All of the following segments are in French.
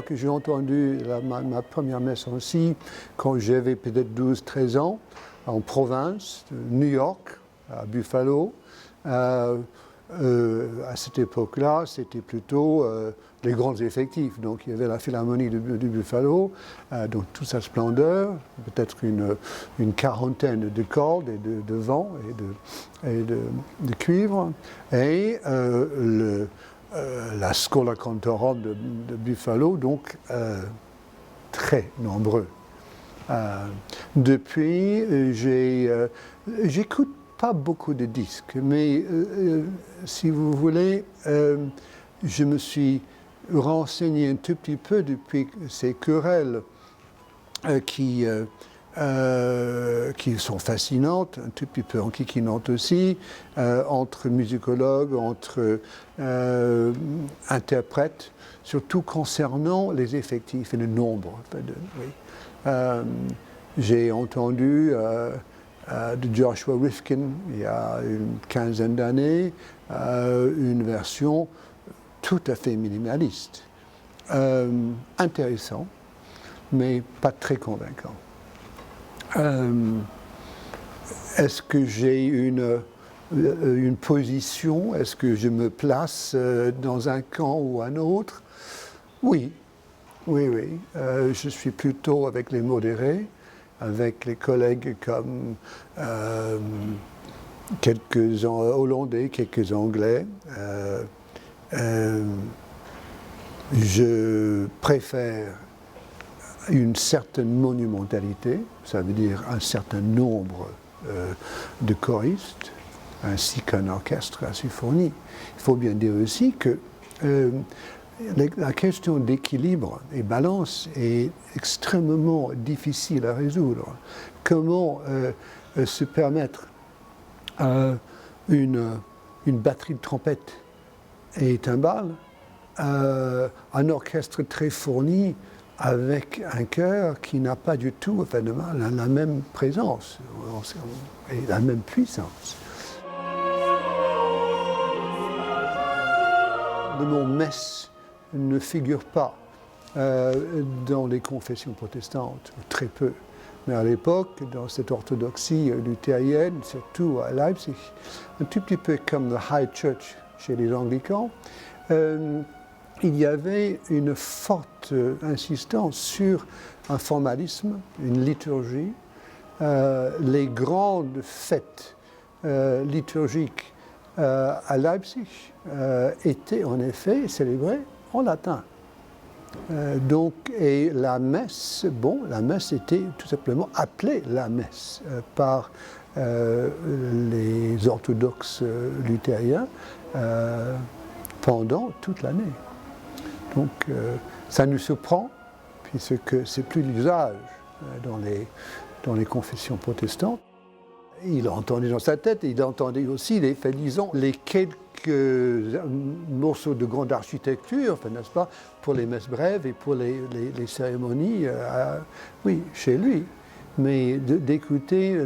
crois que j'ai entendu ma première messe en si quand j'avais peut-être 12-13 ans, en province, New York, à Buffalo. À cette époque-là, c'était plutôt les grands effectifs. Donc il y avait la Philharmonie de Buffalo, dans toute sa splendeur, peut-être une quarantaine de cordes et de vent et de cuivre, et la Schola Cantorum de Buffalo, donc très nombreux. Depuis, j'écoute pas beaucoup de disques, mais si vous voulez, je me suis renseigné un tout petit peu depuis ces querelles qui sont fascinantes, un tout petit peu enquiquinantes aussi, entre musicologues, entre interprètes, surtout concernant les effectifs et le nombre. J'ai entendu de Joshua Rifkin, il y a une quinzaine d'années, une version tout à fait minimaliste. Intéressant, mais pas très convaincant. Est-ce que j'ai une position? Est-ce que je me place dans un camp ou un autre? Oui. Je suis plutôt avec les modérés, avec les collègues comme quelques Hollandais, quelques Anglais. Je préfère une certaine monumentalité, ça veut dire un certain nombre de choristes, ainsi qu'un orchestre à symphonie. Il faut bien dire aussi que la question d'équilibre et balance est extrêmement difficile à résoudre. Comment se permettre une batterie de trompette et timbales, un orchestre très fourni avec un chœur qui n'a pas du tout la même présence et la même puissance. Le mot messe ne figure pas dans les confessions protestantes, très peu. Mais à l'époque, dans cette orthodoxie luthérienne, surtout à Leipzig, un tout petit peu comme le High Church chez les anglicans, il y avait une forte insistance sur un formalisme, une liturgie. Les grandes fêtes liturgiques à Leipzig étaient en effet célébrées en latin. Et la messe était tout simplement appelée la messe par les orthodoxes luthériens pendant toute l'année. Donc ça nous surprend, puisque c'est plus l'usage dans les confessions protestantes. Il a entendu dans sa tête, et il a entendu aussi les quelques morceaux de grande architecture, n'est-ce pas, pour les messes brèves et pour les cérémonies, chez lui. Mais d'écouter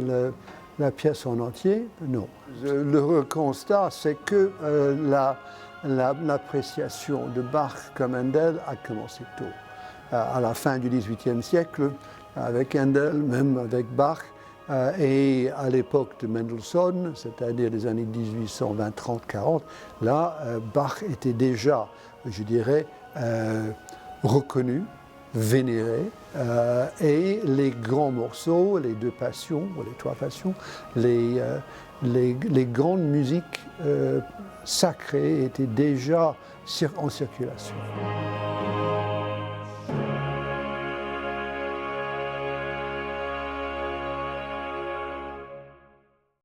la pièce en entier, non. Le constat, c'est que l'appréciation de Bach comme Handel a commencé tôt. À la fin du XVIIIe siècle, avec Handel, même avec Bach, et à l'époque de Mendelssohn, c'est-à-dire les années 1820, 30, 40, là, Bach était déjà, je dirais, reconnu, vénéré, et les grands morceaux, les deux passions, ou les trois passions, les grandes musiques sacrées étaient déjà en circulation.